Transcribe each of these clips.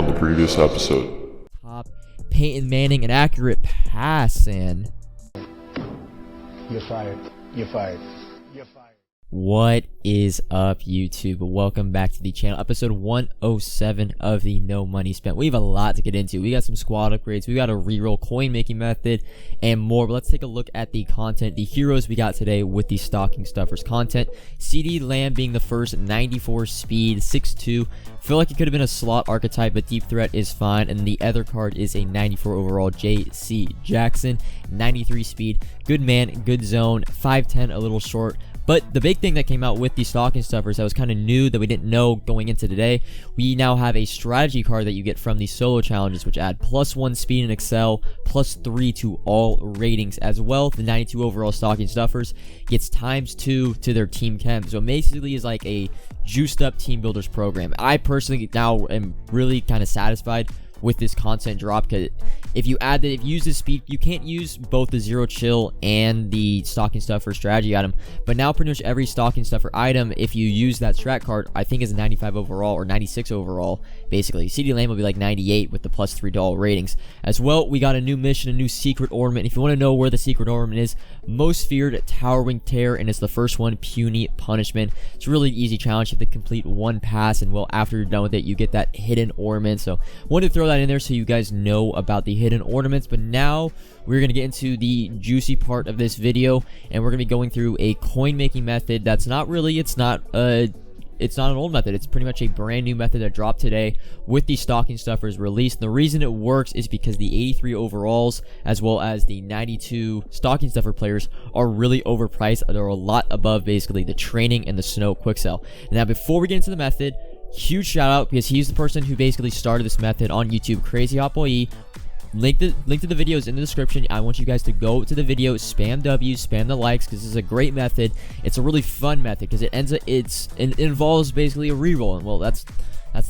on the previous episode. Top Peyton Manning, an accurate pass, and you're fired. You're fired. You're fired. what is up, YouTube? Welcome back to the channel. Episode 107 of the No Money Spent. We have a lot to get into. We got some squad upgrades, we got a reroll coin making method, and more. But let's take a look at the content, the heroes we got today with the stocking stuffers content. CD Lamb being the first, 94 speed, 6'2". Feel like it could have been a slot archetype, but deep threat is fine. And the other card is a 94 overall JC Jackson, 93 speed, good man, good zone, 5'10", a little short. But the big thing that came out with the stocking stuffers that was kind of new that we didn't know going into today, we now have a strategy card that you get from the solo challenges, which add +1 speed in Excel, +3 to all ratings as well. The 92 overall stocking stuffers gets ×2 to their team chem. So it basically is like a juiced up team builders program. I personally now am really kind of satisfied with this content drop, because if you use the speed, you can't use both the zero chill and the stocking stuffer strategy item, but now pretty much every stocking stuffer item, if you use that strat card, I think is a 95 overall or 96 overall. Basically CD Lamb will be like 98 with the +3 doll ratings as well. We got a new mission, a new secret ornament. If you want to know where the secret ornament is, most feared towering tear, and it's the first one, puny punishment. It's a really easy challenge. You have to complete one pass, and well, after you're done with it, you get that hidden ornament. So wanted to throw that in there so you guys know about the hidden ornaments. But now we're going to get into the juicy part of this video, and we're going to be going through a coin making method that's not really, it's not an old method. It's pretty much a brand new method that dropped today with the stocking stuffers released. And the reason it works is because the 83 overalls as well as the 92 stocking stuffer players are really overpriced. They're a lot above basically the training and the snow quick sell. Now before we get into the method, huge shout out, because he's the person who basically started this method on YouTube, Crazy Hot Boy. Link to the video is in the description. I want you guys to go to the video, spam W, spam the likes, because this is a great method. It's a really fun method because it involves basically a reroll, and well, that's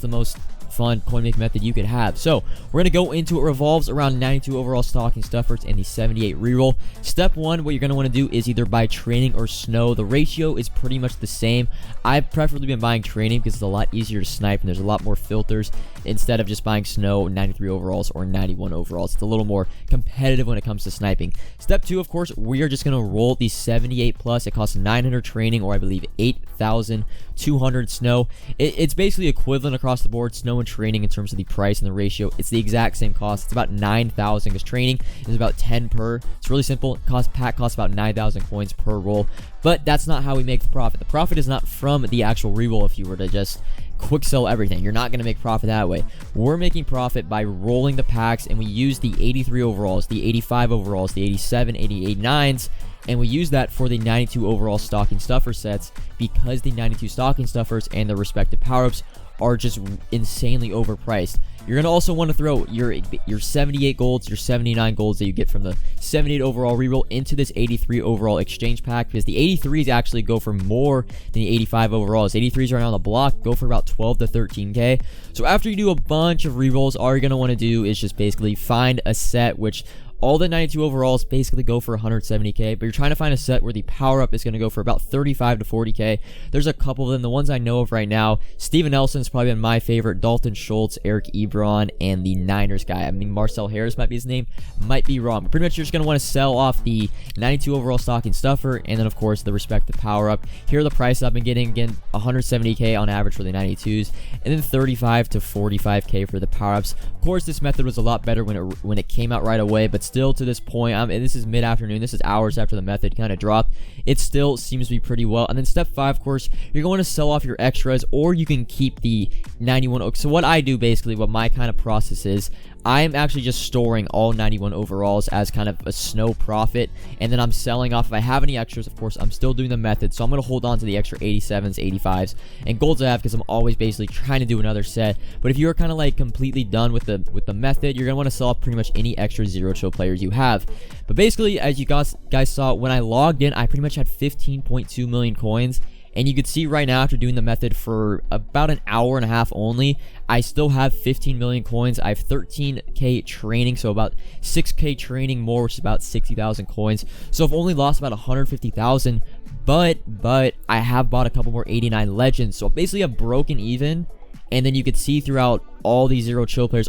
the most fun coin making method you could have. So we're gonna go into it. Revolves around 92 overall stocking stuffers and the 78 reroll. Step one, what you're gonna want to do is either buy training or snow. The ratio is pretty much the same. I've preferably been buying training because it's a lot easier to snipe and there's a lot more filters instead of just buying snow, 93 overalls or 91 overalls. It's a little more competitive when it comes to sniping. Step two, of course, we are just gonna roll the 78 plus. It costs 900 training, or I believe 8,200 snow. It's basically equivalent across the board, snow and training, in terms of the price and the ratio. It's the exact same cost. It's about 9,000 because training is about 10 per. It's really simple. Pack costs about 9,000 coins per roll, but that's not how we make the profit. The profit is not from the actual reroll. If you were to just quick sell everything, you're not going to make profit that way. We're making profit by rolling the packs, and we use the 83 overalls, the 85 overalls, the 87, 88, 9s, and we use that for the 92 overall stocking stuffer sets, because the 92 stocking stuffers and the respective power-ups are just insanely overpriced. You're going to also want to throw your 78 golds, your 79 golds that you get from the 78 overall reroll into this 83 overall exchange pack, because the 83s actually go for more than the 85 overalls. 83s right on the block go for about 12 to 13k. So after you do a bunch of rerolls, all you're going to want to do is just basically find a set, which all the 92 overalls basically go for 170k, but you're trying to find a set where the power-up is going to go for about 35 to 40k. There's a couple of them. The ones I know of right now, Steven Nelson's probably been my favorite, Dalton Schultz, Eric Ebron, and the Niners guy. I mean, Marcel Harris might be his name. Might be wrong. But pretty much you're just going to want to sell off the 92 overall stocking stuffer, and then, of course, the respective power-up. Here are the prices I've been getting. Again, 170k on average for the 92s, and then 35 to 45k for the power-ups. Of course, this method was a lot better when it came out right away, but still to this point, and this is mid-afternoon, this is hours after the method kind of dropped, it still seems to be pretty well. And then step 5, of course, you're going to sell off your extras, or you can keep the 91. So what I do, basically, what my kind of process is, I'm actually just storing all 91 overalls as kind of a snow profit, and then I'm selling off. If I have any extras, of course, I'm still doing the method, so I'm going to hold on to the extra 87s, 85s, and golds I have, because I'm always basically trying to do another set. But if you're kind of like completely done with the method, you're going to want to sell off pretty much any extra zero chill players you have. But basically, as you guys saw, when I logged in, I pretty much had 15.2 million coins. And you could see right now, after doing the method for about an hour and a half only, I still have 15 million coins. I have 13k training, so about 6k training more, which is about 60,000 coins. So I've only lost about 150,000, but I have bought a couple more 89 legends. So basically I've broken even, And then you could see throughout all these zero chill players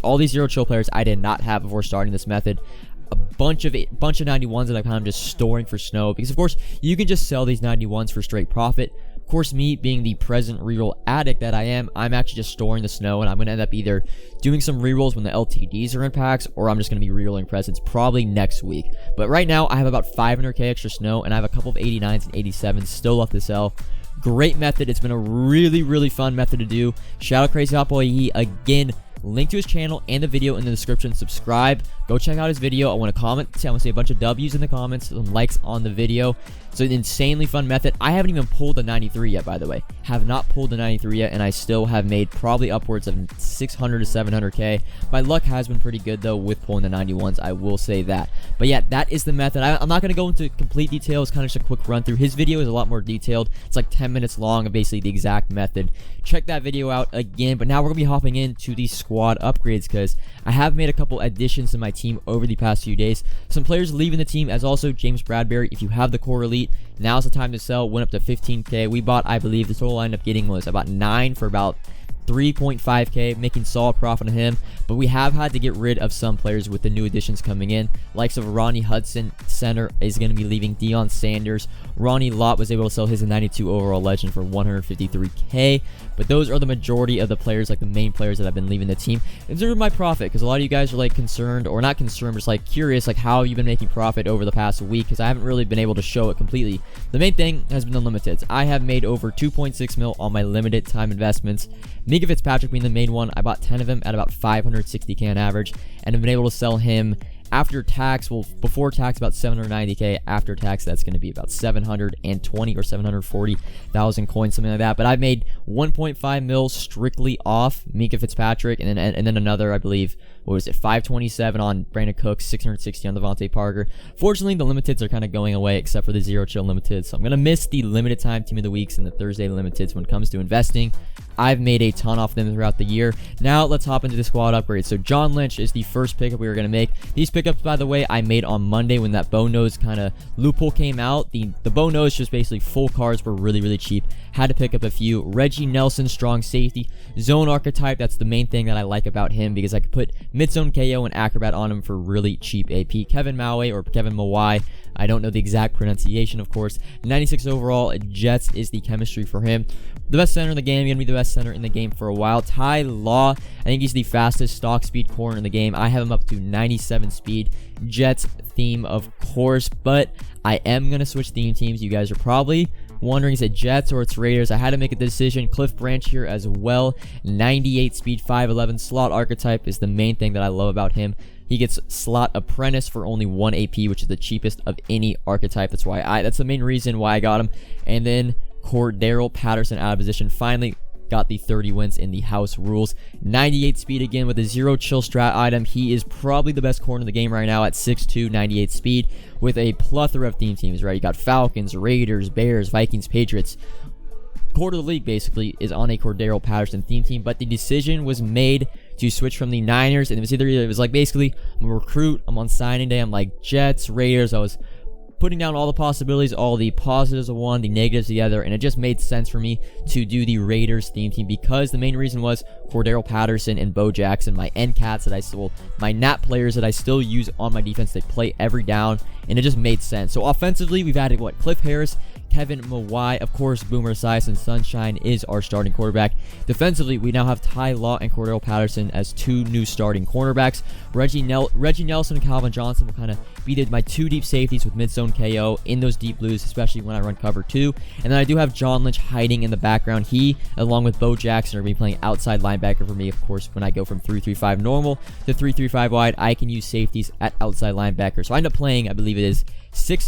I did not have before starting this method. A bunch of 91s that I'm kind of just storing for snow, because of course you can just sell these 91s for straight profit. Of course, me being the present reroll addict that I am, I'm actually just storing the snow, and I'm going to end up either doing some rerolls when the LTDs are in packs, or I'm just going to be rerolling presents probably next week. But right now, I have about 500k extra snow, and I have a couple of 89s and 87s still left to sell. Great method. It's been a really fun method to do. Shout out Crazy Hot Boy again. Link to his channel and the video in the description. Subscribe. Go check out his video. I want to comment. I want to say a bunch of W's in the comments, some likes on the video. It's an insanely fun method. I haven't even pulled the 93 yet, by the way. Have not pulled the 93 yet, and I still have made probably upwards of 600 to 700k. My luck has been pretty good though with pulling the 91s. I will say that. But yeah, that is the method. I'm not going to go into complete details. Kind of just a quick run through. His video is a lot more detailed. It's like 10 minutes long of basically the exact method. Check that video out again. But now we're going to be hopping into the squad upgrades, because I have made a couple additions to my team over the past few days. Some players leaving the team, as also James Bradbury. If you have the core elite, now's the time to sell. Went up to 15k. We bought, I believe the total I ended up getting was about 9 for about 3.5k, making solid profit on him. But we have had to get rid of some players with the new additions coming in. Likes of Ronnie Hudson, center, is going to be leaving. Deion Sanders. Ronnie Lott was able to sell his 92 overall legend for 153k. But those are the majority of the players, like the main players that have been leaving the team. In terms of my profit, because a lot of you guys are like concerned, or not concerned, just like curious, like how you've been making profit over the past week, because I haven't really been able to show it completely. The main thing has been the limiteds. I have made over 2.6 mil on my limited time investments. Mika Fitzpatrick being the main one. I bought 10 of him at about 560k on average, and have been able to sell him after tax, well, before tax about 790k. After tax, that's going to be about 720 or 740,000 coins, something like that. But I've made 1.5 mil strictly off Mika Fitzpatrick, and then another, I believe, what was it, 527 on Brandon Cooks, 660 on Devontae Parker. Fortunately, the limiteds are kind of going away, except for the zero chill limiteds. So I'm going to miss the limited time team of the weeks and the Thursday limiteds when it comes to investing. I've made a ton off them throughout the year. Now let's hop into the squad upgrades. So John Lynch is the first pickup we were going to make. These pickups, by the way, I made on Monday when that bow nose kind of loophole came out. The bow nose, just basically full cards, were really cheap. Had to pick up a few. Reggie Nelson, strong safety. Zone archetype, that's the main thing that I like about him, because I could put mid-zone KO and acrobat on him for really cheap AP. Kevin Maui, or Kevin Mawai, I don't know the exact pronunciation, of course. 96 overall. Jets is the chemistry for him. The best center in the game. Going to be the best center in the game for a while. Ty Law, I think he's the fastest stock speed corner in the game. I have him up to 97 speed. Jets theme, of course, but I am going to switch theme teams. You guys are probably wondering, is it Jets or it's Raiders? I had to make a decision. Cliff Branch here as well. 98 speed, 5'11". Slot archetype is the main thing that I love about him. He gets slot apprentice for only 1 AP, which is the cheapest of any archetype. That's the main reason why I got him. And then Cordero Patterson out of position. Finally got the 30 wins in the house rules. 98 speed again with a zero chill strat item. He is probably the best corner in the game right now at 6'2", 98 speed, with a plethora of theme teams, right? You got Falcons, Raiders, Bears, Vikings, Patriots. Quarter of the league basically is on a Cordero Patterson theme team, but the decision was made to switch from the Niners, and it was like basically I'm a recruit, I'm on signing day, I'm like Jets, Raiders. I was putting down all the possibilities, all the positives of one, the negatives the other, and it just made sense for me to do the Raiders theme team, because the main reason was Cordero Patterson and Bo Jackson, my end cats that my nat players that I still use on my defense. They play every down, and it just made sense. So offensively, we've added Cliff Harris, Kevin Mawai, of course, Boomer Esiason Sunshine is our starting quarterback. Defensively, we now have Ty Law and Cordero Patterson as 2 new starting cornerbacks. Reggie Nelson and Calvin Johnson will kind of be my 2 deep safeties with mid-zone KO in those deep blues, especially when I run cover 2. And then I do have John Lynch hiding in the background. He, along with Bo Jackson, are going to be playing outside linebacker for me. Of course, when I go from 3-3-5 normal to 3-3-5 wide, I can use safeties at outside linebacker. So I end up playing, I believe it is 5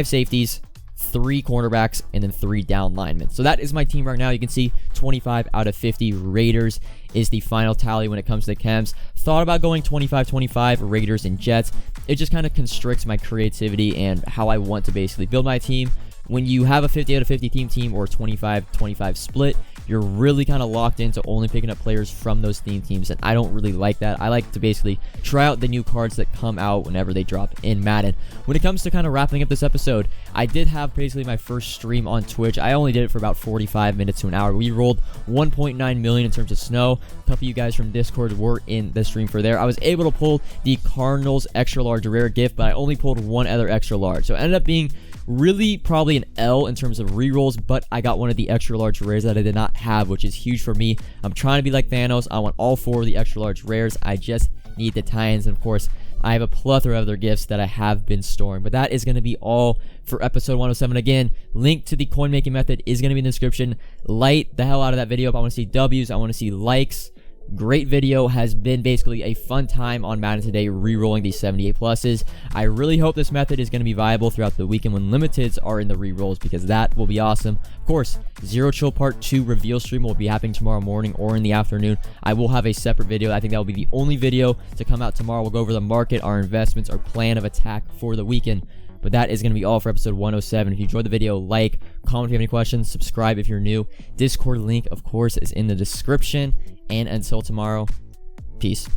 safeties, 3 cornerbacks, and then 3 down linemen. So that is my team right now. You can see 25 out of 50. Raiders is the final tally when it comes to the chems. Thought about going 25-25 Raiders and Jets. It just kind of constricts my creativity and how I want to basically build my team. when you have a 50 out of 50 team or 25-25 split, you're really kind of locked into only picking up players from those theme teams, and I don't really like that. I like to basically try out the new cards that come out whenever they drop in Madden. When it comes to kind of wrapping up this episode, I did have basically my first stream on Twitch. I only did it for about 45 minutes to an hour. We rolled 1.9 million in terms of snow. A couple of you guys from Discord were in the stream for there. I was able to pull the Cardinals extra large rare gift, but I only pulled one other extra large, so it ended up being really probably an L in terms of rerolls, but I got one of the extra large rares that I did not have, which is huge for me. I'm trying to be like Thanos. I want all 4 of the extra large rares. I just need the tie-ins, and of course I have a plethora of other gifts that I have been storing. But that is going to be all for episode 107. Again, link to the coin making method is going to be in the description. Light the hell out of that video if I want to see W's. I want to see likes. Great video. Has been basically a fun time on Madden today, re-rolling these 78 pluses. I really hope this method is going to be viable throughout the weekend when limiteds are in the re-rolls, because that will be awesome. Of course, Zero Chill Part 2 reveal stream will be happening tomorrow morning or in the afternoon. I will have a separate video. I think that will be the only video to come out tomorrow. We'll go over the market, our investments, our plan of attack for the weekend. But that is going to be all for episode 107. If you enjoyed the video, like, comment if you have any questions, subscribe if you're new. Discord link, of course, is in the description. And until tomorrow, peace.